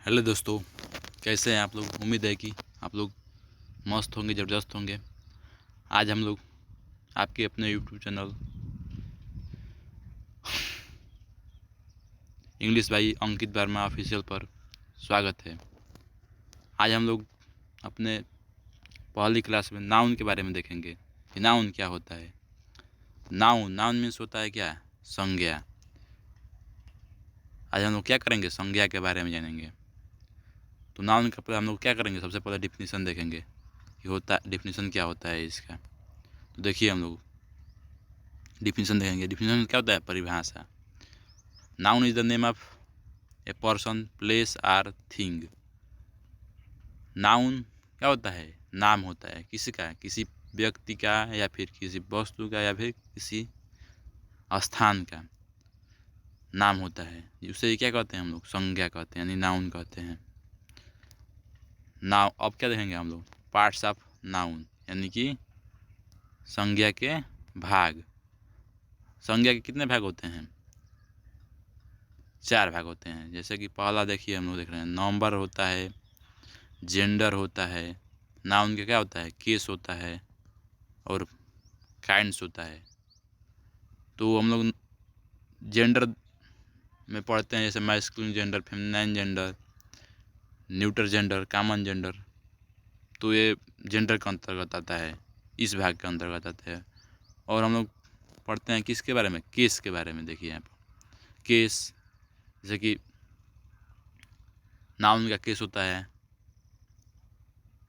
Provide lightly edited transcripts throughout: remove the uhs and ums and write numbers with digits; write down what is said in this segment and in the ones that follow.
Hello दोस्तों, कैसे हैं आप लोग। उम्मीद है कि आप लोग मस्त होंगे, ज़बरदस्त होंगे। आज हम लोग आपके अपने यूट्यूब चैनल इंग्लिश भाई अंकित वर्मा ऑफिशियल पर स्वागत है। आज हम लोग अपने पहली क्लास में नाउन के बारे में देखेंगे कि नाउन क्या होता है। नाउन मीन्स होता है क्या, संज्ञा। आज हम लोग क्या करेंगे, संज्ञा के बारे में जानेंगे। तो नाउन का पहले हम लोग क्या करेंगे, सबसे पहले डिफिनीसन देखेंगे कि डिफिनीसन क्या होता है इसका। तो देखिए, हम लोग डिफिनीसन देखेंगे। डिफिनीसन क्या होता है, परिभाषा। Noun is the name of a person, place or thing. Noun क्या होता है, नाम होता है किसी का, किसी व्यक्ति का या फिर किसी वस्तु का या फिर किसी स्थान का नाम होता है। उसे क्या कहते हैं हम लोग, संज्ञा कहते हैं, यानी नाउन कहते हैं। नाउ अब क्या देखेंगे हम लोग, पार्ट्स ऑफ नाउन, यानी कि संज्ञा के भाग। संज्ञा के कितने भाग होते हैं, 4 भाग होते हैं। जैसे कि पहला देखिए, हम लोग देख रहे हैं नंबर होता है, जेंडर होता है, नाउन का क्या होता है, केस होता है, और काइंड्स होता है। तो हम लोग जेंडर में पढ़ते हैं, जैसे masculine gender, feminine gender, neuter gender, common gender. तो ये जेंडर के अंतर्गत आता है, इस भाग के अंतर्गत आता है। और हम लोग पढ़ते हैं किसके बारे में, केस के बारे में। देखिए यहाँ पर केस, जैसे कि नाउन का केस होता है,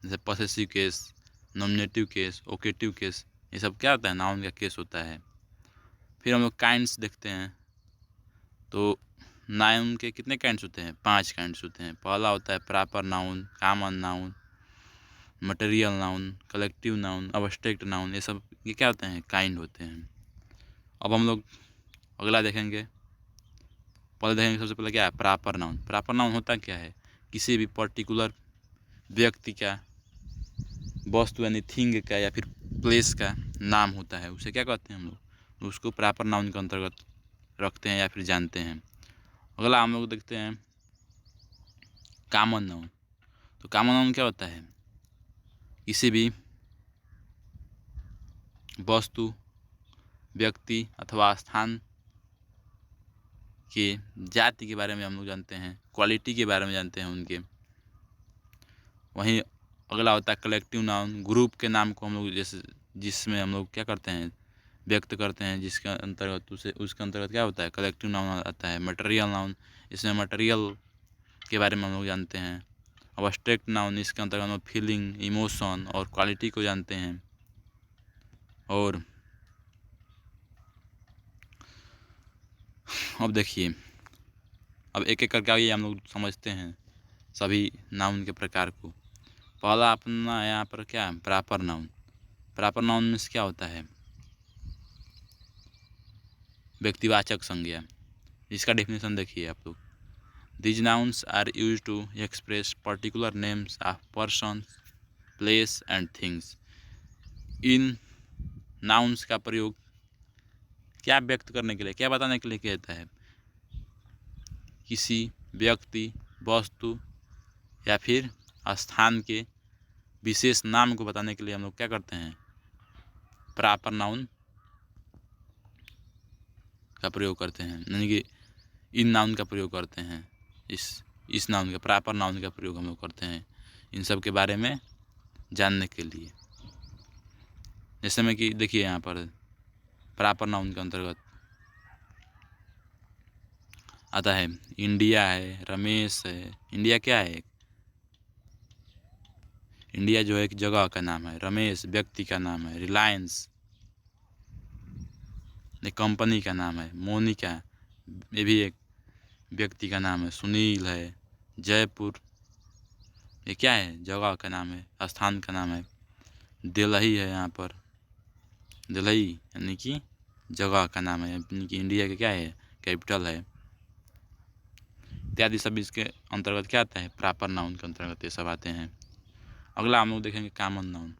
जैसे possessive case, nominative case, vocative case, ये सब क्या होता है, नाउन का केस होता है। फिर हम लोग काइंड्स देखते हैं। तो नाउन के कितने काइंड्स होते हैं, 5 काइंड्स होते हैं। पहला होता है proper noun, common noun, material noun, collective noun, abstract noun. ये सब ये क्या होते हैं, काइंड होते हैं। अब हम लोग अगला देखेंगे। पहले देखेंगे सबसे पहले क्या है, प्रॉपर नाउन। प्रॉपर नाउन होता क्या है, किसी भी पर्टिकुलर व्यक्ति का, वस्तु यानी थिंग का या फिर प्लेस का नाम होता है, उसे क्या कहते हैं हम लोग, उसको प्रॉपर नाउन के अंतर्गत रखते हैं या फिर जानते हैं। अगला हम लोग देखते हैं कॉमन नाउन। तो कॉमन नाउन क्या होता है, किसी भी वस्तु, व्यक्ति अथवा स्थान के जाति के बारे में हम लोग जानते हैं, क्वालिटी के बारे में जानते हैं उनके। वहीं अगला होता है कलेक्टिव नाउन, ग्रुप के नाम को हम लोग, जैसे जिसमें हम लोग क्या करते हैं, व्यक्त करते हैं, जिसके अंतर्गत उसके अंतर्गत क्या होता है, कलेक्टिव नाउन आता है। मटेरियल नाउन, इसमें मटेरियल के बारे में हम लोग जानते हैं। अब्स्ट्रैक्ट नाउन, इसके अंतर्गत हम लोग फीलिंग, इमोशन और क्वालिटी को जानते हैं। और अब देखिए, अब एक एक करके आइए हम लोग समझते हैं सभी नाउन के प्रकार को। पहला अपना यहाँ पर क्या है, प्रॉपर नाउन। प्रॉपर नाउन में क्या होता है, व्यक्तिवाचक संज्ञा। इसका डेफिनेशन देखिए आप लोग। These nouns are used to express particular names of persons, place and things. In nouns का प्रयोग क्या व्यक्त करने के लिए, क्या बताने के लिए किया जाता है, किसी व्यक्ति, वस्तु या फिर स्थान के विशेष नाम को बताने के लिए हम लोग क्या करते हैं, प्रॉपर नाउन का प्रयोग करते हैं। यानी कि इन नाउन का प्रयोग करते हैं, इस नाउन का, प्रॉपर नाउन का प्रयोग हम लोग करते हैं इन सब के बारे में जानने के लिए। जैसे में कि देखिए यहाँ पर प्रॉपर नाउन के अंतर्गत आता है इंडिया है, रमेश है। इंडिया क्या है, इंडिया जो है एक जगह का नाम है, रमेश व्यक्ति का नाम है, रिलायंस एक कंपनी का नाम है, मोनिका ये भी एक व्यक्ति का नाम है, सुनील है, जयपुर ये क्या है, जगह का नाम है, स्थान का नाम है, दिल्ली है, यहाँ पर दिल्ली यानी कि जगह का नाम है, यानी कि इंडिया का क्या है, कैपिटल है, इत्यादि सब इसके अंतर्गत क्या आता है, प्रॉपर नाउन के अंतर्गत ये सब आते हैं। अगला हम लोग देखेंगे कॉमन नाउन।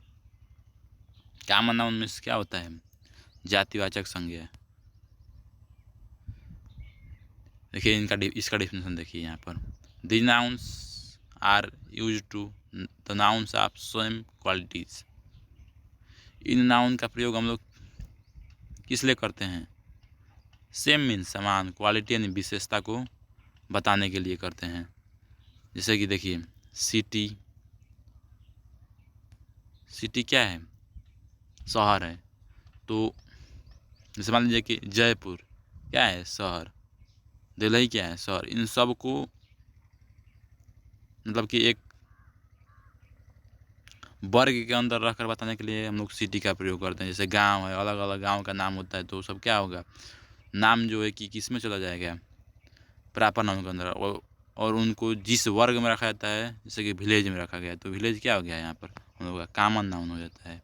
कॉमन नाउन में क्या होता है, जातिवाचक संज्ञा। देखिए इसका डेफिनेशन देखिए यहाँ पर। These nouns are used to the nouns of same qualities. In noun का प्रयोग हम लोग किस लिए करते हैं? सेम मीन्स समान, क्वालिटी यानी विशेषता को बताने के लिए करते हैं। जैसे कि देखिए सिटी, सिटी क्या है? शहर है। तो जैसे मान लीजिए कि जयपुर क्या है? शहर। दिल्ली क्या है? शहर। इन सब को मतलब कि एक वर्ग के अंदर रखकर बताने के लिए हम लोग सिटी का प्रयोग करते हैं। जैसे गांव है, अलग अलग गांव का नाम होता है, तो सब क्या होगा? नाम जो है कि किस में चला जाएगा? प्रॉपर नाउन के अंदर। और उनको जिस वर्ग में रखा जाता है, जैसे कि विलेज में रखा गया, तो विलेज क्या हो गया? यहाँ पर हम लोग का कॉमन नाउन हो जाता है।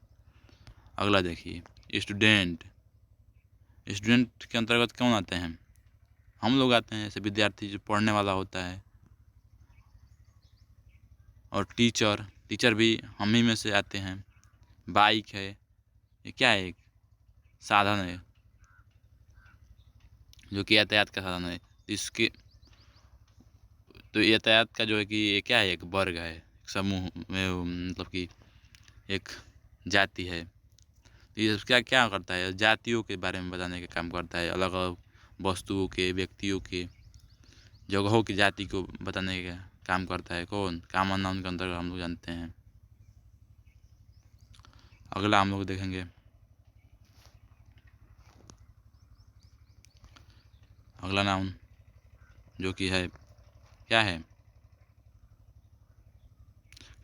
अगला देखिए स्टूडेंट। स्टूडेंट के अंतर्गत कौन आते हैं? हम लोग आते हैं, जैसे विद्यार्थी जो पढ़ने वाला होता है। और टीचर, टीचर भी हम ही में से आते हैं। बाइक है, ये क्या है? एक साधन है जो कि यातायात का साधन है। इसके तो यातायात का जो है कि ये क्या है? एक वर्ग है, एक समूह में, मतलब कि एक जाति है। तो ये क्या क्या करता है? जातियों के बारे में बताने का काम करता है। अलग अलग वस्तुओं के, व्यक्तियों के, जगहों की जाति को बताने का काम करता है। कौन? कॉमन नाउन के अंतर्गत हम लोग जानते हैं। अगला हम लोग देखेंगे, अगला नाउन जो कि है क्या है?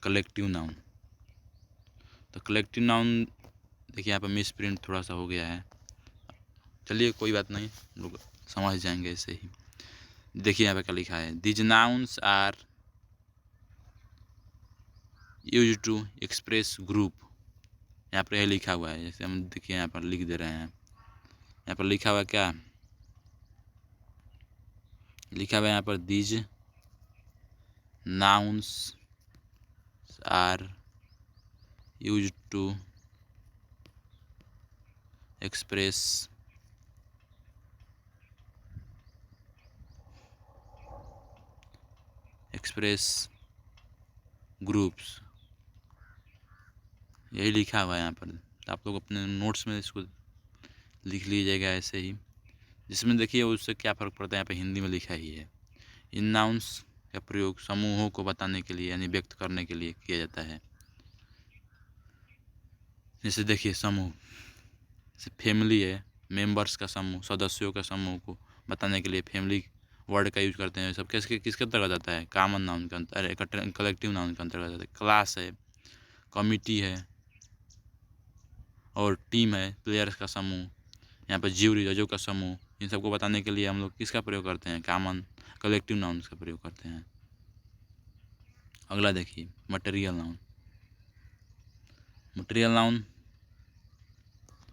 Collective noun. तो कलेक्टिव नाउन देखिए यहाँ पर मिस प्रिंट थोड़ा सा हो गया है, चलिए कोई बात नहीं, हम लोग समझ जाएंगे ऐसे ही। देखिए यहाँ पे क्या लिखा है? These nouns are use to express group. यहाँ पर यह लिखा हुआ है, जैसे हम देखिए यहाँ पर लिख दे रहे हैं। यहाँ पर लिखा हुआ क्या लिखा हुआ है? यहाँ पर these nouns are use to express groups. यही लिखा हुआ है यहाँ पर। तो आप लोग अपने नोट्स में इसको लिख लीजिएगा ऐसे ही। जिसमें देखिए उससे क्या फ़र्क पड़ता है, यहाँ पे हिंदी में लिखा ही है। इन नाउन्स का प्रयोग समूहों को बताने के लिए यानी व्यक्त करने के लिए किया जाता है। जैसे देखिए समूह, जैसे फैमिली है, मेंबर्स का समूह, सदस्यों का समूह को बताने के लिए फैमिली वर्ड का यूज करते हैं। सब किसके अंतर्गत आता है? कॉमन नाउन के अंतर्गत, कलेक्टिव नाउन के अंतर्गत आता है। क्लास है, कमिटी है, और टीम है, प्लेयर्स का समूह। यहाँ पर ज्यूरी, जजों का समूह। इन सबको बताने के लिए हम लोग किसका प्रयोग करते हैं? कॉमन कलेक्टिव नाउन का प्रयोग करते हैं। अगला देखिए material noun. Material noun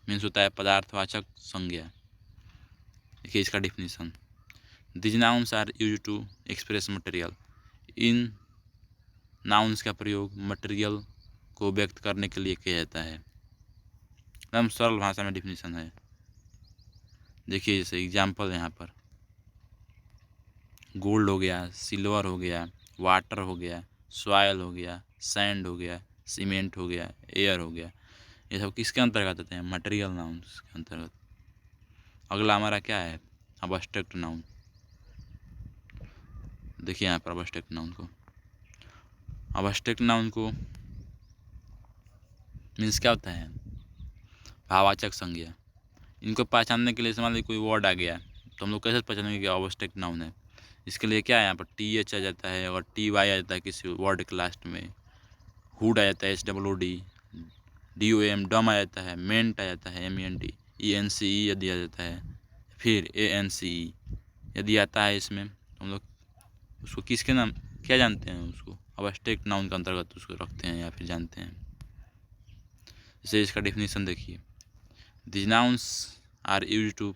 means होता है पदार्थवाचक संज्ञा। देखिए इसका definition, these nouns are use to express material. इन नाउन्स का प्रयोग मटेरियल को व्यक्त करने के लिए किया जाता है। एकदम सरल भाषा में डिफिनीशन है। देखिए जैसे एग्जाम्पल यहाँ पर गोल्ड हो गया, सिल्वर हो गया, वाटर हो गया, सॉयल हो गया, सैंड हो गया, सीमेंट हो गया, एयर हो गया। ये सब किसके अंतर्गत आते हैं? मटेरियल नाउन्स के अंतर्गत। अगला हमारा क्या है? Abstract noun. देखिए यहाँ पर अब्स्ट्रैक्ट नाउन को, अब्स्ट्रैक्ट नाउन को मीन्स क्या होता है? भाववाचक संज्ञा। इनको पहचानने के लिए मान लीजिए कोई वर्ड आ गया, तो हम लोग कैसे पहचानेंगे कि अब्स्ट्रैक्ट नाउन है? इसके लिए क्या है? यहाँ पर TH आ जाता है, और TY आ जाता है किसी वर्ड के लास्ट में। हुड आ जाता है, SWOD। DOM डम आ जाता है, मेंट आ जाता है, MENT। ENCE यदि आ जाता है, फिर ANCE यदि आता है इसमें, तो हम लोग उसको किसके नाम क्या जानते हैं? उसको अब्स्ट्रैक्ट नाउन के अंतर्गत उसको रखते हैं या फिर जानते हैं। जैसे इसका डेफिनेशन देखिए, this nouns are use to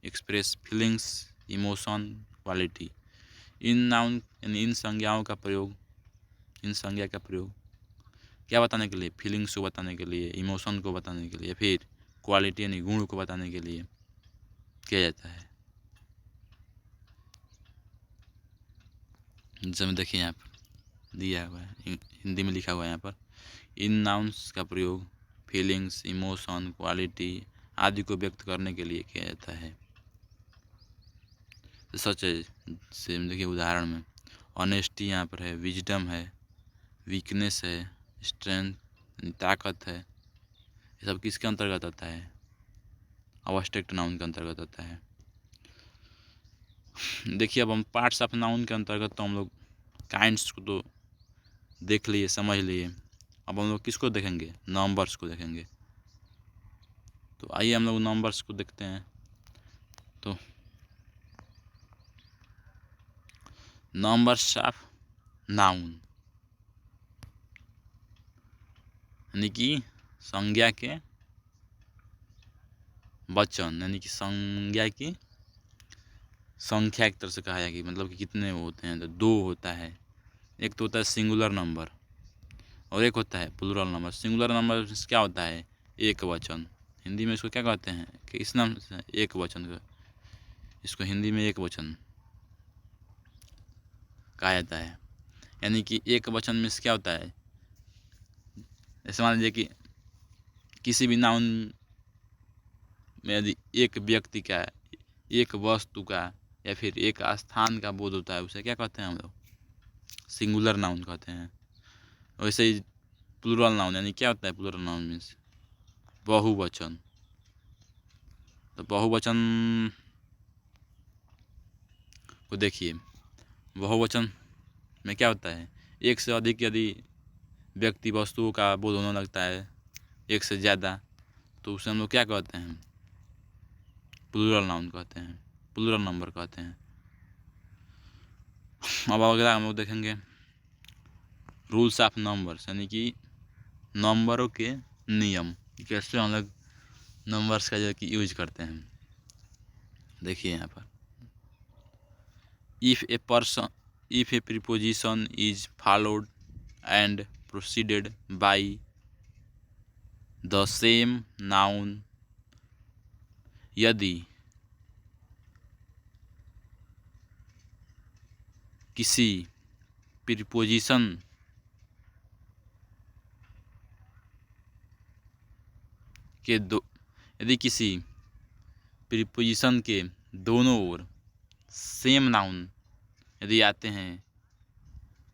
express feelings, emotion, quality. इन नाउन यानी इन संज्ञाओं का प्रयोग, इन संज्ञा का प्रयोग क्या बताने के लिए? फीलिंग्स को बताने के लिए, इमोशन को बताने के लिए, फिर क्वालिटी यानी गुण को बताने के लिए किया जाता है। जैसे में देखिए यहाँ पर दिया हुआ है, हिंदी में लिखा हुआ है यहाँ पर, इन नाउन्स का प्रयोग फीलिंग्स, इमोशन, क्वालिटी आदि को व्यक्त करने के लिए किया जाता है। सच है, से देखिए उदाहरण में ऑनेस्टी यहाँ पर है, विजडम है, वीकनेस है, स्ट्रेंथ ताकत है, ये सब किसके अंतर्गत आता है? अब्स्ट्रैक्ट नाउन के अंतर्गत आता है। देखिए अब हम पार्ट्स ऑफ नाउन के अंतर्गत तो हम लोग काइंड्स को तो देख लिए, समझ लिए। अब हम लोग किसको देखेंगे? नंबर्स को देखेंगे। तो आइए हम लोग नंबर्स को देखते हैं। तो नंबर्स ऑफ नाउन यानी कि संज्ञा के वचन, यानी कि संज्ञा की संख्या एक तरह से कहा जाएगी, मतलब कि कितने होते हैं। तो दो होता है, एक तो होता है सिंगुलर नंबर और एक होता है प्लूरल नंबर। सिंगुलर नंबर क्या होता है? एक वचन। हिंदी में इसको क्या कहते हैं? कि इस नाम से एक वचन का, इसको हिंदी में एक वचन कहा जाता है। यानी कि एक वचन में क्या होता है? जैसे मान लीजिए कि किसी भी नाउन में यदि एक व्यक्ति का, एक वस्तु का या फिर एक स्थान का बोध होता है, उसे क्या कहते हैं हम लोग? सिंगुलर नाउन कहते हैं। वैसे ही प्लूरल नाउन यानी क्या होता है? प्लूरल नाउन मीन्स बहुवचन। तो बहुवचन को देखिए, बहुवचन में क्या होता है? एक से अधिक यदि व्यक्ति वस्तुओं का बोध होने लगता है, एक से ज़्यादा, तो उसे हम लोग क्या कहते हैं? प्लूरल नाउन कहते हैं, प्लूरल नंबर कहते हैं। अब अगला हम लोग देखेंगे रूल्स ऑफ नंबर्स, यानी कि नंबरों के नियम, कैसे हम लोग नंबर्स का जो कि यूज करते हैं। देखिए यहाँ पर, if a preposition is followed and proceeded by the same noun, यदि किसी प्रीपोजिशन के यदि किसी प्रीपोजिशन के दोनों ओर सेम नाउन यदि आते हैं,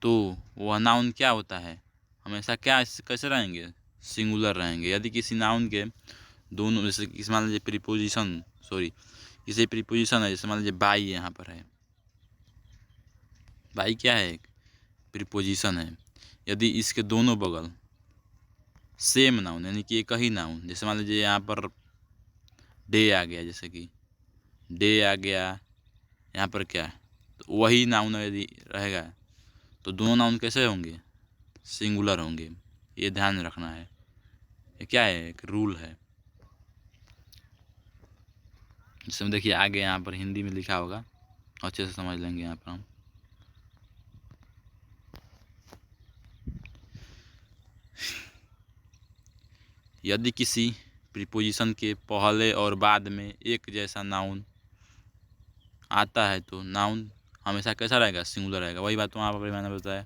तो वह नाउन क्या होता है? हमेशा क्या कैसे रहेंगे? सिंगुलर रहेंगे। यदि किसी नाउन के दोनों, जैसे किसी मान लीजिए प्रीपोजिशन, किसी प्रीपोजिशन है, जैसे मान लीजिए बाई यहाँ पर है, बाई क्या है? एक प्रीपोजिशन है। यदि इसके दोनों बगल सेम नाउन यानी कि एक ही नाउन, जैसे मान लीजिए यहाँ पर डे आ गया, जैसे कि डे आ गया यहाँ पर क्या, तो वही नाउन यदि रहेगा तो दोनों नाउन कैसे होंगे? सिंगुलर होंगे। ये ध्यान रखना है, ये क्या है? एक रूल है। जिसमें देखिए आगे यहाँ पर हिंदी में लिखा होगा, अच्छे से समझ लेंगे यहाँ पर हम। यदि किसी प्रीपोजिशन के पहले और बाद में एक जैसा नाउन आता है तो नाउन हमेशा कैसा रहेगा? सिंगुलर रहेगा। वही बात वहाँ पर मैंने बताया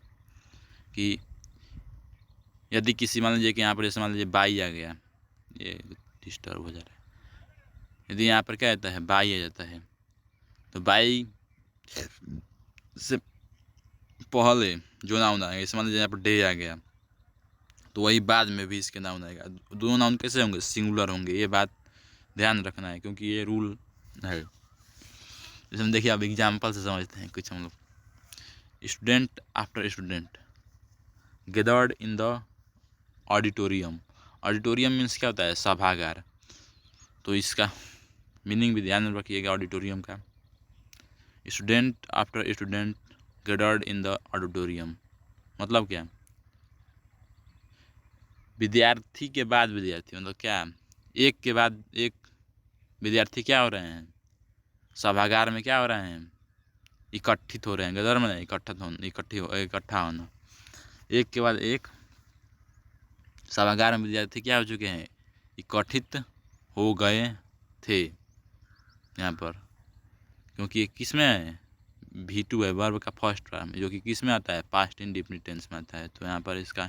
कि यदि किसी, मान लीजिए कि यहाँ पर जैसे मान लीजिए बाई आ गया, ये डिस्टर्ब हो जा रहा है। यदि यहाँ पर क्या आता है? बाई आ जाता है, तो बाई से पहले जो नाउन आएगा, जैसे मान लीजिए यहाँ पर डे आ गया, तो वही बाद में भी इसके नाउन आएगा। दोनों नाउन कैसे होंगे? सिंगुलर होंगे। ये बात ध्यान रखना है, क्योंकि ये रूल है। जैसे हम देखिए, अब एग्जाम्पल से समझते हैं कुछ हम लोग। Student after student gathered in the auditorium. Auditorium means क्या होता है? सभागार। तो इसका मीनिंग भी ध्यान में रखिएगा ऑडिटोरियम का। Student after student gathered in the auditorium मतलब क्या? विद्यार्थी के बाद विद्यार्थी, मतलब क्या? एक के बाद एक विद्यार्थी क्या हो रहे हैं? सभागार में क्या हो रहे हैं? इकट्ठित हो रहे हैं। गदर में नहीं, इकट्ठा होना। एक के बाद एक सभागार में विद्यार्थी क्या हो चुके हैं? इकट्ठित हो गए थे यहाँ पर, क्योंकि किस में है? V2 है, वर्ब का फर्स्ट फॉर्म, जो कि किस में आता है, पास्ट इंडेफिनिट टेंस में आता है। तो यहाँ पर इसका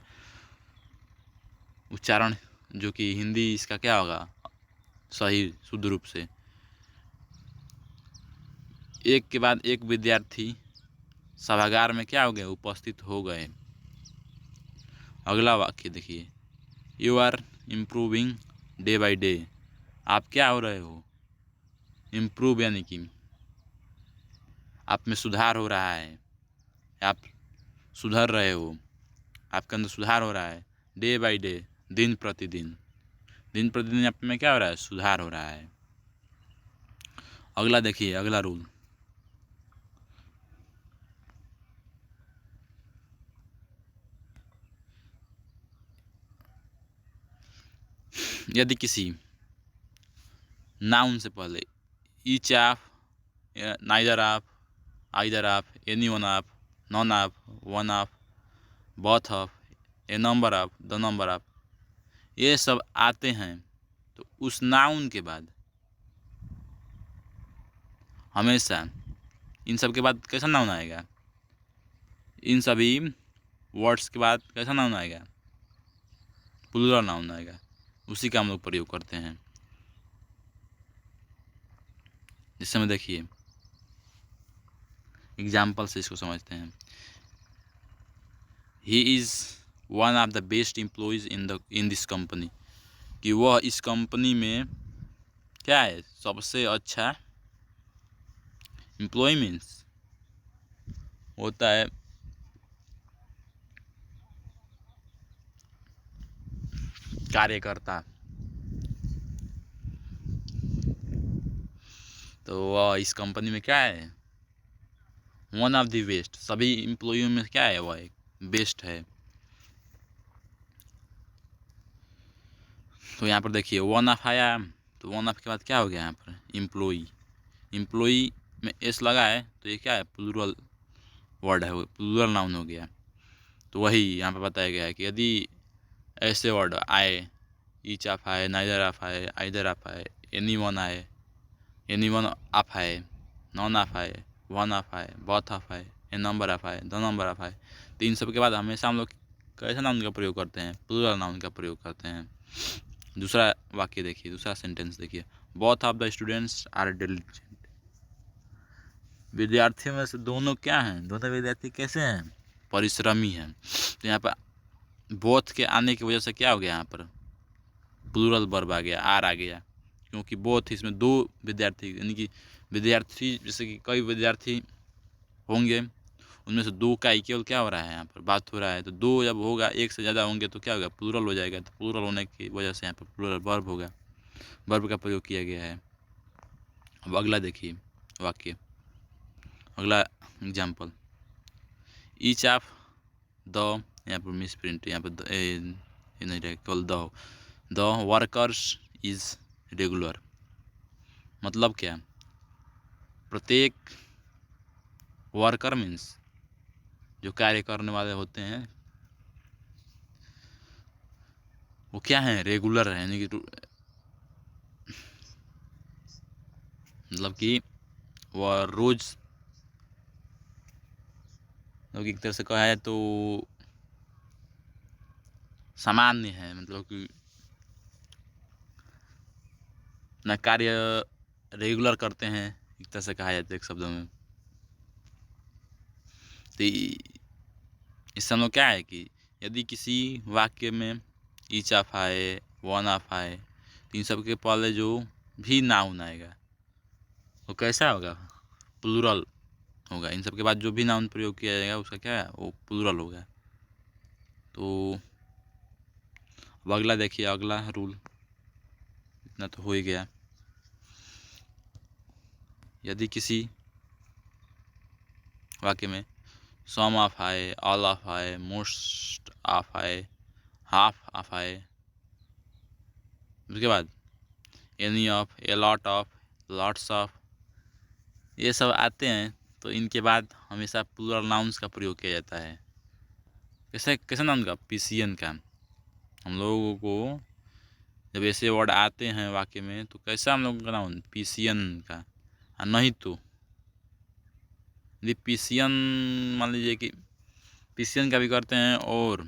उच्चारण जो कि हिंदी इसका क्या होगा सही शुद्ध रूप से, एक के बाद एक विद्यार्थी सभागार में क्या हो गए, उपस्थित हो गए। अगला वाक्य देखिए, you are improving day by day, आप क्या हो रहे हो, इम्प्रूव यानी कि आप में सुधार हो रहा है, आप सुधर रहे हो, आपके अंदर सुधार हो रहा है। डे बाई डे, दिन प्रतिदिन, दिन प्रतिदिन आप में क्या हो रहा है, सुधार हो रहा है। अगला देखिए, अगला रूल, यदि किसी नाउन से पहले each of, neither of, either of, any one of, none of, one of, both of, A number of, the number of, ये सब आते हैं, तो उस नाउन के बाद हमेशा इन सब के बाद कैसा नाउन आएगा, इन सभी वर्ड्स के बाद कैसा नाउन आएगा, प्लूरल नाउन आएगा। उसी का हम लोग प्रयोग करते हैं। जिससे में देखिए एग्जाम्पल से इसको समझते हैं। He is one of the best employees in this company, कि वह इस कंपनी में क्या है, सबसे अच्छा एम्प्लॉय मीन्स होता है कार्यकर्ता, तो वह इस कंपनी में क्या है, वन ऑफ द बेस्ट, सभी एम्प्लॉयों में क्या है, वह एक बेस्ट है। तो यहाँ पर देखिए वन ऑफ आया, तो वन ऑफ के बाद क्या हो गया यहाँ पर, एम्प्लॉई, एम्प्लॉई में एस लगा है, तो ये क्या है, प्लूरल वर्ड है, प्लूरल नाउन हो गया। तो वही यहाँ पर बताया गया है कि यदि ऐसे वर्ड आए, ईच ऑफ आए, नाइदर ऑफ आए, आइदर ऑफ आए, एनी वन आए, एनी वन ऑफ आए, नॉन ऑफ आए, वन ऑफ आए, बोथ ऑफ आए, ए नंबर ऑफ आए, द नंबर ऑफ आए, तो इन सब के बाद हमेशा हम लोग कैसे नाउन का प्रयोग करते हैं, प्लूरल नाउन का प्रयोग करते हैं। दूसरा वाक्य देखिए, दूसरा सेंटेंस देखिए, both of the students are diligent, विद्यार्थियों में से दोनों क्या हैं, दोनों विद्यार्थी कैसे हैं, परिश्रमी हैं। तो यहाँ पर बोथ के आने की वजह से क्या हो गया, यहाँ पर प्लूरल वर्ब आ गया, आर आ गया, क्योंकि बोथ इसमें दो विद्यार्थी, यानी कि विद्यार्थी जैसे कि कई विद्यार्थी होंगे, उनमें से दो का ही केवल क्या हो रहा है, यहाँ पर बात हो रहा है। तो दो जब होगा, एक से ज़्यादा होंगे तो क्या होगा, प्लूरल हो जाएगा। तो प्लूरल होने की वजह से यहाँ पर प्लूरल वर्ब होगा, वर्ब का प्रयोग किया गया है। अब अगला देखिए वाक्य, अगला एग्जाम्पल, ईच ऑफ द, यहाँ पर मिस प्रिंट, यहाँ पर ये नहीं रहेगा, केवल द वर्कर्स इज रेगुलर, मतलब क्या, प्रत्येक वर्कर मीन्स जो कार्य करने वाले होते हैं वो क्या है, रेगुलर है, यानी कि मतलब कि वह रोज, मतलब एक तरह से कहा है तो सामान्य है, मतलब कि अपना कार्य रेगुलर करते हैं, एक तरह से कहा जाता है एक शब्दों में। तो इस समय क्या है कि यदि किसी वाक्य में ईच ऑफ आए, वन ऑफ आए, तो इन सब के पहले जो भी नाउन आएगा वो कैसा होगा, प्लूरल होगा। इन सब के बाद जो भी नाउन प्रयोग किया जाएगा उसका क्या है, वो प्लूरल होगा। तो अब अगला देखिए, अगला रूल, इतना तो हो ही गया। यदि किसी वाक्य में सम ऑफ आए, ऑल ऑफ आए, मोस्ट ऑफ आए, हाफ ऑफ आए, उसके बाद any of, a lot of, lots of, ये सब आते हैं, तो इनके बाद हमेशा प्लूरल नाउन्स का प्रयोग किया जाता है। कैसे कैसे नाउन का, पीसीएन का। हम लोगों को जब ऐसे वर्ड आते हैं वाक्य में तो कैसा हम लोग का नाउन, पीसीएन का, और नहीं तो यदि पीसियन मान लीजिए कि पीसियन का भी करते हैं, और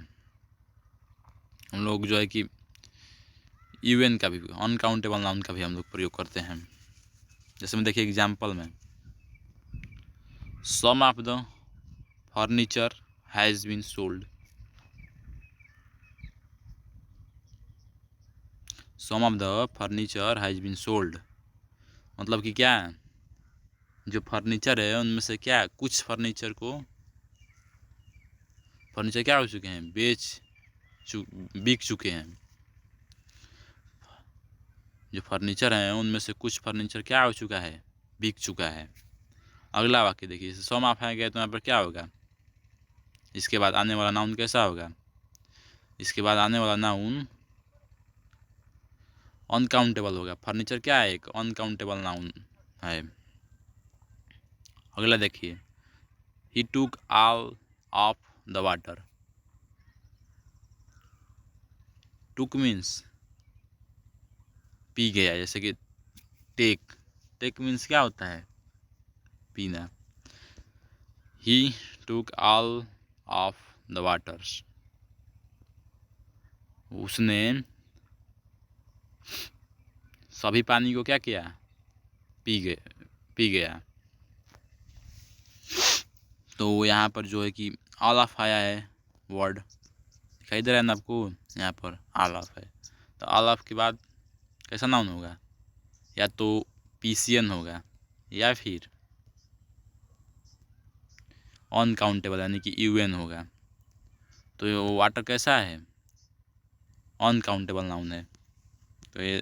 हम लोग जो है कि यूएन का भी, अनकाउंटेबल नाउन का भी हम लोग प्रयोग करते हैं। जैसे में देखिए एग्जाम्पल में, some of the furniture has been sold. Some of the furniture has been sold मतलब कि क्या है, जो फर्नीचर है उनमें से क्या कुछ फर्नीचर क्या हो चुके हैं, बिक चुके हैं। जो फर्नीचर हैं उनमें से कुछ फर्नीचर क्या हो चुका है, बिक चुका है। अगला वाक्य देखिए, सम ऑफ है गया तो यहाँ पर क्या होगा, इसके बाद आने वाला नाउन कैसा होगा, इसके बाद आने वाला नाउन अनकाउंटेबल होगा। फर्नीचर क्या है, एक अनकाउंटेबल नाउन है। अगला देखिए, ही टूक ऑल ऑफ द वाटर। टूक मीन्स पी गया, जैसे कि टेक मीन्स क्या होता है, पीना। ही टूक ऑल ऑफ द वाटर्स, उसने सभी पानी को क्या किया, पी गया। तो यहाँ पर जो है कि ऑल ऑफ आया है, वर्ड दिखाई दे रहा है ना आपको, यहाँ पर ऑल ऑफ है। तो ऑल ऑफ के बाद कैसा नाउन होगा, या तो पीसियन होगा या फिर अनकाउंटेबल यानी कि यूएन होगा। तो ये वाटर कैसा है, अनकाउंटेबल नाउन है। तो ये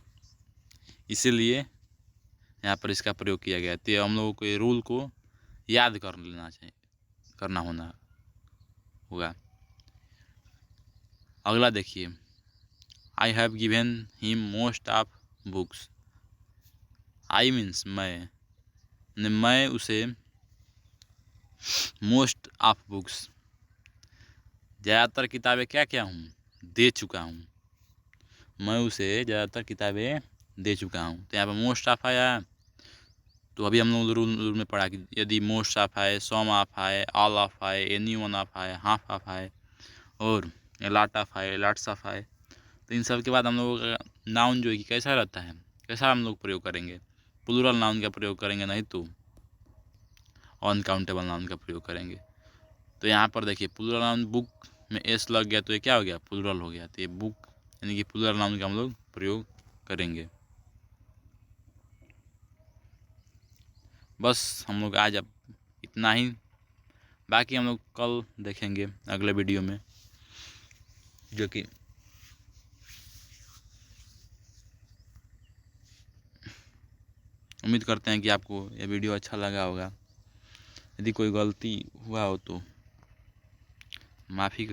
इसीलिए यहाँ पर इसका प्रयोग किया गया। तो हम लोगों को ये रूल को याद कर लेना चाहिए, करना होगा। अगला देखिए, I have given him most of books. I means मैं उसे मोस्ट ऑफ बुक्स ज़्यादातर किताबें क्या हूँ, दे चुका हूँ। मैं उसे ज़्यादातर किताबें दे चुका हूँ। तो यहाँ पर मोस्ट ऑफ आया, तो अभी हम लोग रूल में पढ़ा कि यदि मोस्ट ऑफ आए, सम ऑफ आए, ऑल ऑफ आए, एनी वन ऑफ आए, हाफ ऑफ आए और लॉट ऑफ आए, लॉट्स ऑफ आए, तो इन सब के बाद हम लोगों का नाउन जो है कि कैसा रहता है, कैसा हम लोग प्रयोग करेंगे, प्लूरल नाउन का प्रयोग करेंगे, नहीं तो अनकाउंटेबल नाउन का प्रयोग करेंगे। तो यहाँ पर देखिए प्लूरल नाउन, बुक में एस लग गया तो ये क्या हो गया, प्लूरल हो गया। तो ये बुक यानी कि प्लूरल नाउन का हम लोग प्रयोग करेंगे। बस हम लोग आज अब इतना ही, बाकी हम लोग कल देखेंगे अगले वीडियो में, जो कि उम्मीद करते हैं कि आपको ये वीडियो अच्छा लगा होगा। यदि कोई गलती हुआ हो तो माफ़ी